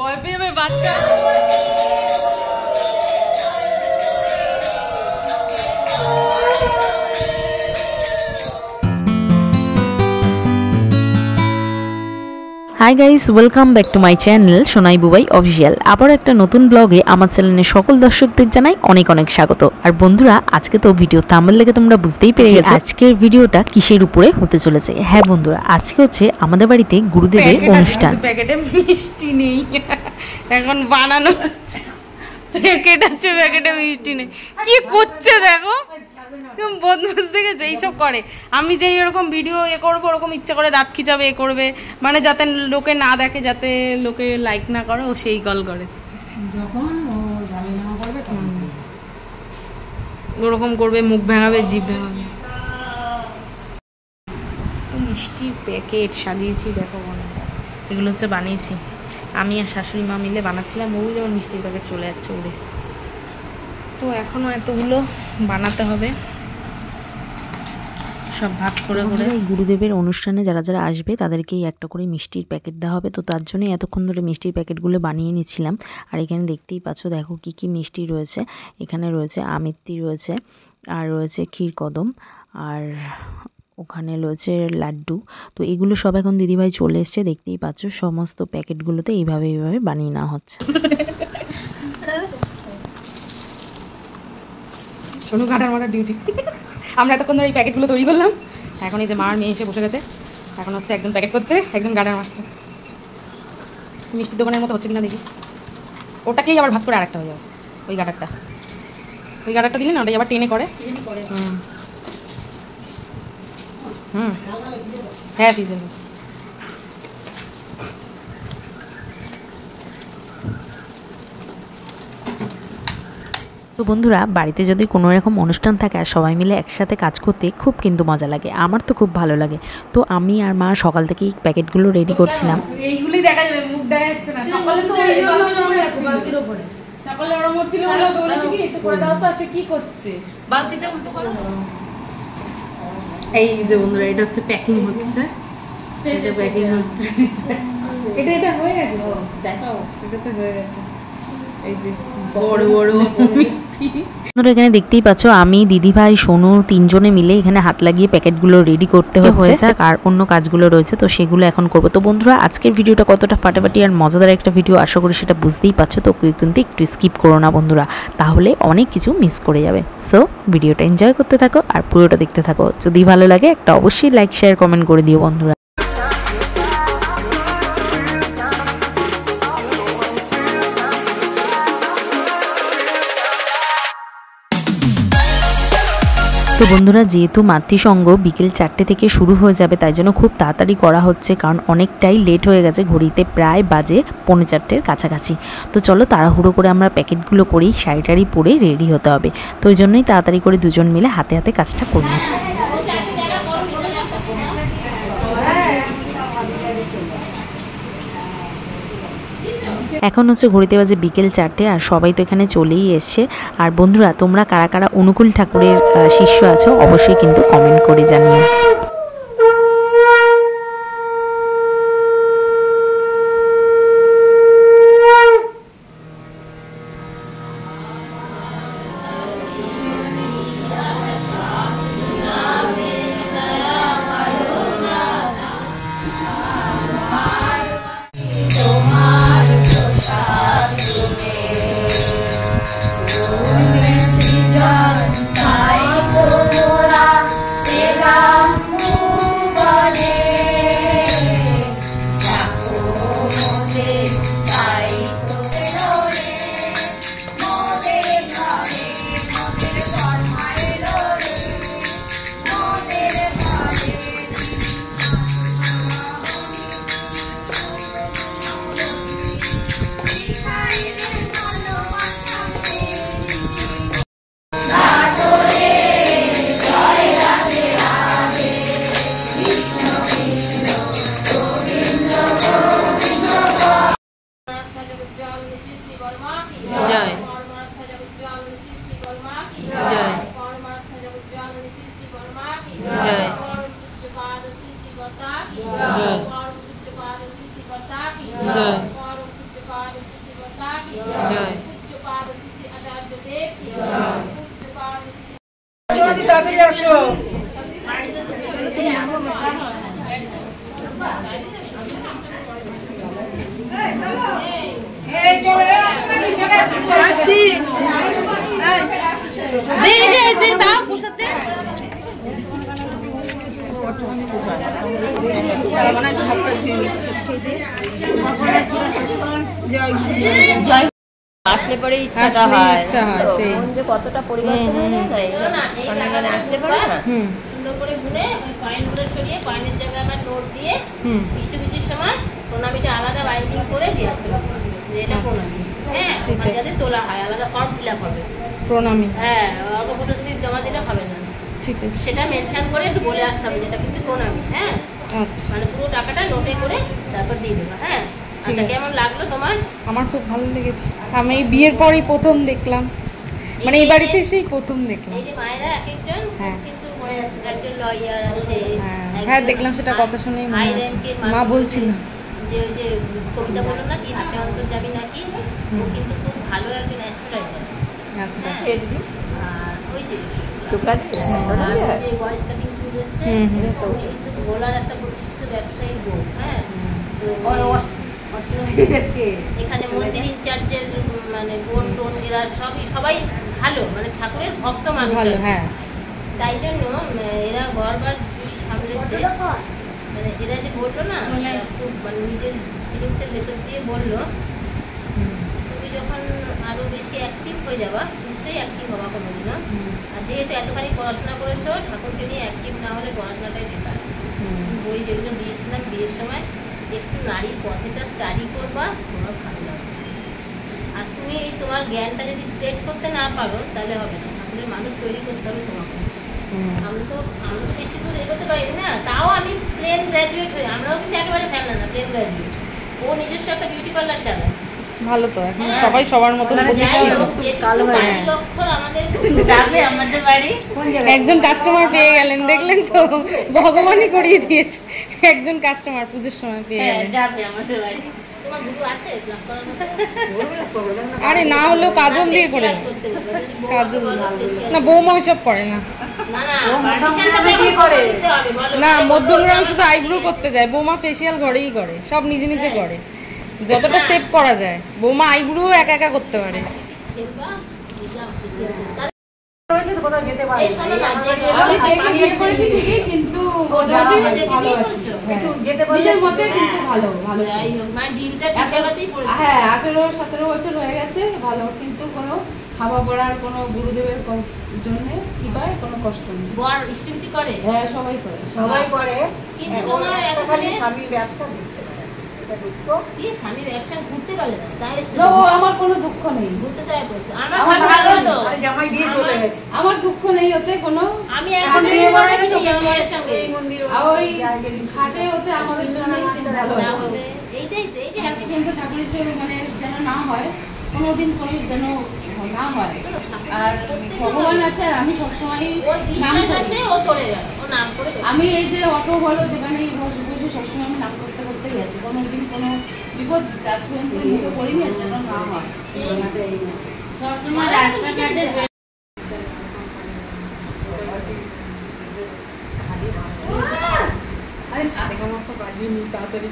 ভয় পেয়ে বাচ্চা hi guys, welcome back to my channel Sonai Bubai official. আবার একটা নতুন ব্লগে আমার চ্যানেলের সকল দর্শকদের জানাই অনেক অনেক স্বাগত। আর বন্ধুরা, আজকে তো ভিডিও থাম্বনেল দেখে তোমরা বুঝতেই পেরে গেছো আজকের ভিডিওটা কিসের উপরে হতে চলেছে। হ্যাঁ বন্ধুরা, আজকে হচ্ছে আমাদের বাড়িতে গুরুদেবের অনুষ্ঠান। প্যাকেটে মিষ্টি নেই, এখন বানানো হচ্ছে। প্যাকেট আছে, প্যাকেটে মিষ্টি নেই। কি করছে দেখো, বদমাস দেখেছো, এইসব করে। আমি যে এরকম ভিডিও করবো, ওরকম ইচ্ছা করে দাঁত খিচাবে, করবে, মানে যাতে লোকে না দেখে, যাতে লোকে লাইক না করে, ও সেই কল করে। ওরকম করবে, মুখ ভেঙাবে, জিভ ভেঙাবে। মিষ্টির প্যাকেট সাজিয়েছি দেখো, এগুলো হচ্ছে বানিয়েছি আমি আর শাশুড়ি মা মিলে বানাচ্ছিলাম। ওই যেমন মিষ্টির প্যাকেট চলে যাচ্ছে উড়ে। তো এখনও এতগুলো বানাতে হবে, সব ভাগ করে করে। গুরুদেবের অনুষ্ঠানে যারা যারা আসবে তাদেরকেই একটা করে মিষ্টির প্যাকেট দেওয়া হবে। তো তার জন্যই এতক্ষণ ধরে মিষ্টির প্যাকেটগুলো বানিয়ে নিচ্ছিলাম। আর এখানে দেখতেই পাচ্ছ, দেখো কি কি মিষ্টি রয়েছে। এখানে রয়েছে আমিত্তি রয়েছে, আর রয়েছে ক্ষীরকদম, আর ওখানে রয়েছে লাড্ডু। তো এগুলো সব এখন দিদিভাই চলে এসছে, দেখতেই পাচ্ছ। সমস্ত প্যাকেটগুলোতে এইভাবে এইভাবে বানিয়ে নেওয়া হচ্ছে। শোনো, কাটার মাটার ডিউটি। আমরা এতক্ষণ ধরে এই প্যাকেটগুলো তৈরি করলাম, এখন এই যে মার মেয়ে এসে বসে গেছে। এখন হচ্ছে একজন প্যাকেট করছে, একজন গার্ডার মারছে। মিষ্টির দোকানের মতো হচ্ছে কিনা দেখি। ওটাকেই আবার ভাঁজ করে আরেকটা হয়ে যাবে। ওই গার্ডারটা দিলে না, ওটাই আবার টেনে করে। হ্যাঁ, ফিজে তো বন্ধুরা, বাড়িতে যদি কোনো রকম অনুষ্ঠান থাকে আর সবাই মিলে একসাথে কাজ করতে খুব কিন্তু মজা লাগে। আমার তো খুব ভালো লাগে। তো আমি আর মা সকাল থেকেই প্যাকেটগুলো রেডি করছিলাম। এইগুলি দেখা যাবে, মুখ দেখা যাচ্ছে না। সকালে তো বালতির উপরে, সকালে ওরম হচ্ছিল, ওগুলো বলেছি কি একটু করে দাও, তো আসে কি করছে, বালতিটা উল্টো করো। এই যে বন্ধুরা, এটা হচ্ছে প্যাকিং হচ্ছে, এটা প্যাকিং হচ্ছে। এটা হয়ে গেছে, দেখাও, এটা তো হয়ে গেছে। এই যে বড় বড় এখানে দেখতেই পাচ্ছ, আমি দিদিভাই সোনু তিনজনে মিলে এখানে হাত লাগিয়ে প্যাকেটগুলো রেডি করতে হয়েছে। আর অন্য কাজগুলো রয়েছে, তো সেগুলো এখন করবো। তো বন্ধুরা, আজকের ভিডিওটা কতটা ফাটাফাটি আর মজাদার একটা ভিডিও, আশা করি সেটা বুঝতেই পারছো। তো কিন্তু একটু স্কিপ করো না বন্ধুরা, তাহলে অনেক কিছু মিস করে যাবে। সো ভিডিওটা এনজয় করতে থাকো আর পুরোটা দেখতে থাকো। যদি ভালো লাগে একটা অবশ্যই লাইক শেয়ার কমেন্ট করে দিও বন্ধুরা। তো বন্ধুরা, যেহেতু মাতৃসঙ্গ বিকেল 4টে থেকে শুরু হয়ে যাবে, তাই জন্য খুব তাড়াতাড়ি করা হচ্ছে, কারণ অনেকটাই লেট হয়ে গেছে। ঘড়িতে প্রায় বাজে 4:45-এর কাছাকাছি। তো চলো তাড়াহুড়ো করে আমরা প্যাকেটগুলো করেই শাড়ি পরে রেডি হতে হবে। তো ওই জন্যই তাড়াতাড়ি করে দুজন মিলে হাতে হাতে কাজটা করবো। এখন হচ্ছে ঘড়িতে বাজে বিকেল 4টে, আর সবাই তো এখানে চলেই এসছে। আর বন্ধুরা, তোমরা কারা কারা অনুকূল ঠাকুরের শিষ্য আছো অবশ্যই কিন্তু কমেন্ট করে জানিও। জয়। তাড়াতাড়ি আসো। আসলে পরে ইচ্ছাটা হয়, ইচ্ছা হয় সেই মন যে কতটা পরিবর্তন হয়ে যায় শনিবার আসলে পরে না সুন্দর করে গুনে কয়েনগুলো সরিয়ে কয়েনের জায়গায় আবার নোট দিয়ে বৃষ্টির সময় প্রণামীটা আলাদা বাইন্ডিং করে দিয়ে আসতে হবে যে এটা প্রণামী। হ্যাঁ, ওখানে যাতে তোলা হয়, আলাদা ফর্ম ফিল আপ হবে। প্রণামী। হ্যাঁ, অল্প ফটোস্টিপ জমা দিলে হবে না, ঠিক আছে, সেটা মেনশন করে একটু বলে আসতে হবে যেটা কিন্তু প্রণামী। হ্যাঁ, আচ্ছা মানে পুরো টাকাটা নোটে করে তারপর দিয়ে দেবো। হ্যাঁ, আচ্ছা, কেমন লাগলো তোমার? আমার খুব ভালো লেগেছে। আমি এই বিয়ের পরেই প্রথম দেখলাম, মানে এই বাড়িতে এসেই প্রথম দেখলাম। এই যে মায়েরা এক একজন হ্যাঁ। কিন্তু একজন লয়ার আছে, হ্যাঁ দেখলাম, সেটা কথা শুনেই মনে হচ্ছে। মা বলছিল যে ওই যে কবিতা বললো না কি হাসে অন্তর যাবি নাকি, ও কিন্তু খুব ভালো একজন অ্যাস্ট্রোলজার। আচ্ছা আর ওই যে ভয়েস কাটিং শুরু হচ্ছে, উনি কিন্তু ভোলার একটা প্রতিষ্ঠিত ব্যবসায়ী বউ। হ্যাঁ, তো এখানে মন্দির ইনচার্জের মানে বোন টোন এরা সবাই ভালো, মানে ঠাকুরের ভক্ত মানুষ ভালো। হ্যাঁ, তাই জন্য এরা ঘরবার সামলেছে। মানে এরা যে বললো না, খুব মানে নিজের ফিলিংসের ভেতর দিয়ে বললো, তুমি যখন আরো বেশি অ্যাক্টিভ হয়ে যাবা, নিশ্চয়ই অ্যাক্টিভ হবা কোনোদিনও। আর যেহেতু এতখানি পড়াশোনা করেছো, ঠাকুরকে নিয়ে অ্যাক্টিভ না হলে পড়াশোনাটাই বেকার। বই যেগুলো দিয়েছিলাম বিয়ের সময়, একটু নারীর পথেটা স্টাডি করবা, তোমার ভালো লাগবে। আর তুমি এই তোমার জ্ঞানটা যদি স্প্রেড করতে না পারো তাহলে হবে না, ঠাকুরের মানুষ তৈরি করতে হবে তোমাকে। আমরা তো বেশি দূর এগোতে পারি না, তাও আমি প্লেন গ্র্যাজুয়েট হই, আমরাও কিন্তু একেবারে ফেললাম না, প্লেন গ্র্যাজুয়েট। ও নিজস্ব একটা বিউটি পার্লার চালায়। ভালো তো, এখন সবাই সবার মতন প্রতিষ্ঠিত। একজন কাস্টমার পেয়ে গেলেন, দেখলেন তো, ভগবানই করিয়ে দিয়েছে। একজন কাস্টমার পুজোর সময় পেয়ে গেলেন। আরে না হলেও কাজল দিয়ে করে নাও। কাজল না, বৌমা ওইসব করে না। না, মধ্যমগ্রামে শুধু আইব্রো করতে যায়, বৌমা ফেসিয়াল ঘরেই করে, সব নিজে নিজে করে, যতটা সেভ করা যায়। বৌমা আইব্রো একা একা করতে পারে। হ্যাঁ, 18-17 বছর হয়ে গেছে, ভালো, কিন্তু কোনো খাওয়া পড়ার কোনো গুরুদেবের জন্য কৃপায় কোনো কষ্ট নেই। বর ইষ্টমিতি করে? হ্যাঁ, সবাই করে, সবাই করে। কিন্তু তোমার এতখানি স্বামী ব্যবসা করতে পারে, এটা দুঃখ। কি স্বামী ব্যবসা ঘুরতে পারে না, তাই আমার কোনো দুঃখ নেই, ঘুরতে চাই পড়ছে। আমার আমার স্বামী ভালো ভালো তো, তো, জামাই দিয়ে চলে গেছে, আমার দুঃখ নেই ওতে কোনো। আমি এখন বিয়ে করে গেছি আমার সঙ্গে এই মন্দির ওই ঘাটে ওতে আমাদের জন্য ভালো আছে। এইটাই তো, এই যে কিন্তু ঠাকুরের মানে যেন না হয় কোনোদিন, কোনো যেন না হয়। আর ভগবান আছে, আর আমি সবসময় ওর বিশ্বাস আছে, ও চলে গেল, ও নাম করে গেল। আমি এই যে অটো বলো যেখানে বসে সবসময় আমি নাম করতে করতেই আছি, কোনোদিন কোনো বিপদ মুখে পড়িনি, আর যেন না হয়। সবসময় রাস্তাঘাটে তাড়াতাড়ি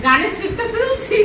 গানের সুরটা তুলছি।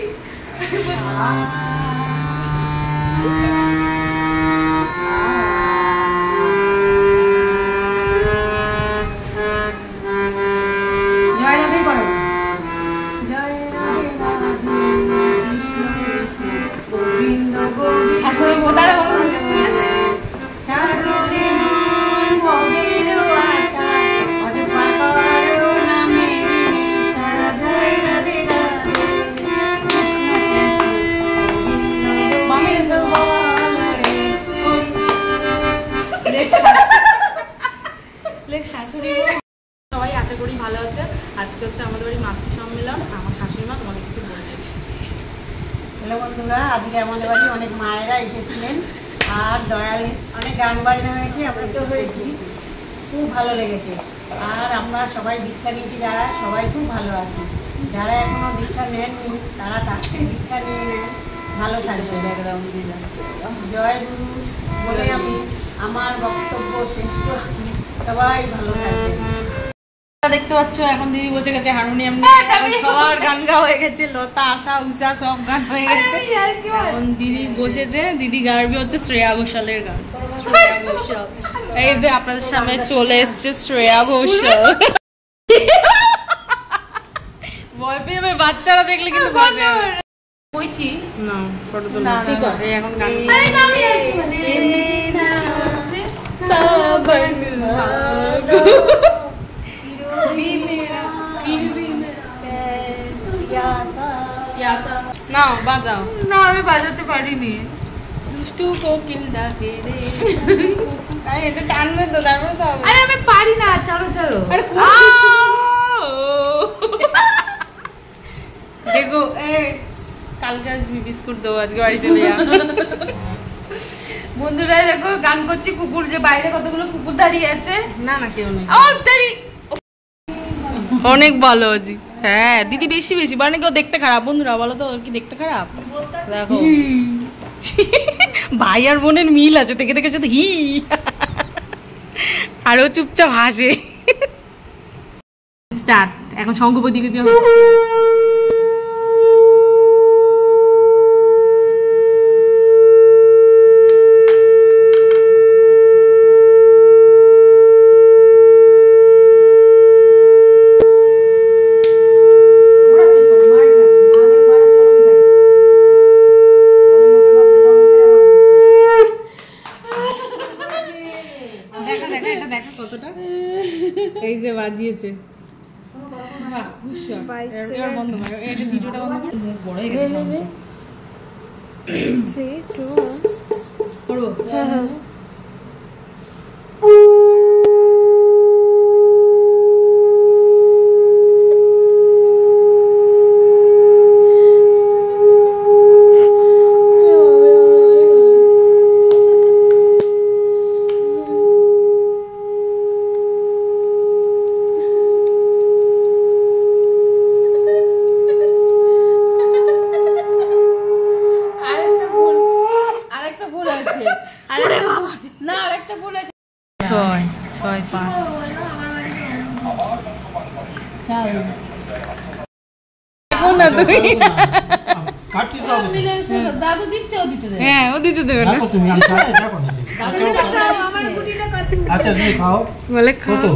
আজকে আমাদের বাড়ি অনেক মায়েরা এসেছিলেন, আর দয়াল অনেক গান বাজনা হয়েছে, আমরা তো হয়েছি, খুব ভালো লেগেছে। আর আমরা সবাই দীক্ষা নিয়েছি, যারা সবাই খুব ভালো আছে। যারা এখনো দীক্ষা নেননি তারা তাকে দীক্ষা নিয়ে নেন, ভালো থাকবে। জয় গুরু বলে আমি আমার বক্তব্য শেষ করছি, সবাই ভালো থাকবে। দেখতে পাচ্ছ এখন দিদি বসে গেছে হারমোনিয়াম নিয়ে, সবার গান গাওয়া হয়ে গেছে, লতা আশা উষা সব গান হয়ে গেছে। এখন দিদি বসেছে, দিদি গাইবে হচ্ছে শ্রেয়া ঘোষালের গান। শ্রেয়া ঘোষাল, এই যে আপনাদের সামনে চলে এসছে শ্রেয়া ঘোষাল। ভয় পেয়ে যাবে, বাচ্চারা দেখলে কিন্তু ভয় পেয়ে যাবে। বইছি না ফটো তো না, এই এখন গান না বাজাও না, আমি বাজাতে পারিনি। দুষ্টু কোকিল ডাকে রে, আরে এটা টানবে তো, তারপরে তো আরে আমি পারি না। চলো চলো, আরে দেখো এ কালকে আসবি, বিস্কুট দেবো, আজকে বাড়ি চলে যা। বন্ধুরা দেখো গান করছি, কুকুর যে বাইরে কতগুলো কুকুর দাঁড়িয়ে আছে। না না কেউ নেই, অনেক ভালো জি। হ্যাঁ দিদি বেশি বেশি মানে কেউ দেখতে খারাপ। বন্ধুরা বলো তো, কি দেখতে খারাপ? দেখো ভাই আর বোনের মিল আছে, দেখে দেখে সাথে হি আরো চুপচাপ হাসে। স্টার্ট এখন শঙ্খপতি দিকে দিয়ে কতটা এই যে বাজিয়েছে। বন্ধ করো, এটা ভিডিওটা বন্ধ বড় হয়ে গেছে। করবো না আরেকটা ভুল আছে। 6 6 5 না তুমি দাদু দিচ্ছে, ও দিতে দেবে। হ্যাঁ ও দিতে দেবে না, বলে খাও।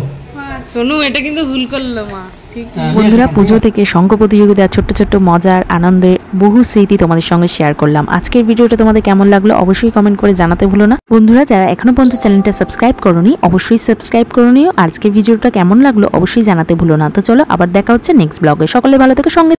শোনো এটা কিন্তু ভুল করলো মা, ঠিক বন্ধুরা পুজো থেকে শঙ্খ প্রতিযোগিতা, ছোট্ট ছোট্ট মজার আনন্দের বহু স্মৃতি তোমাদের সঙ্গে শেয়ার করলাম। আজকের ভিডিওটা তোমাদের কেমন লাগলো অবশ্যই কমেন্ট করে জানাতে ভুলো না। বন্ধুরা যারা এখনো পর্যন্ত চ্যানেলটা সাবস্ক্রাইব করোনি অবশ্যই সাবস্ক্রাইব করে নিও। আজকের ভিডিওটা কেমন লাগলো অবশ্যই জানাতে ভুলো না। তো চলো আবার দেখা হচ্ছে নেক্সট ব্লগে। সকলে ভালো থেকো, সঙ্গে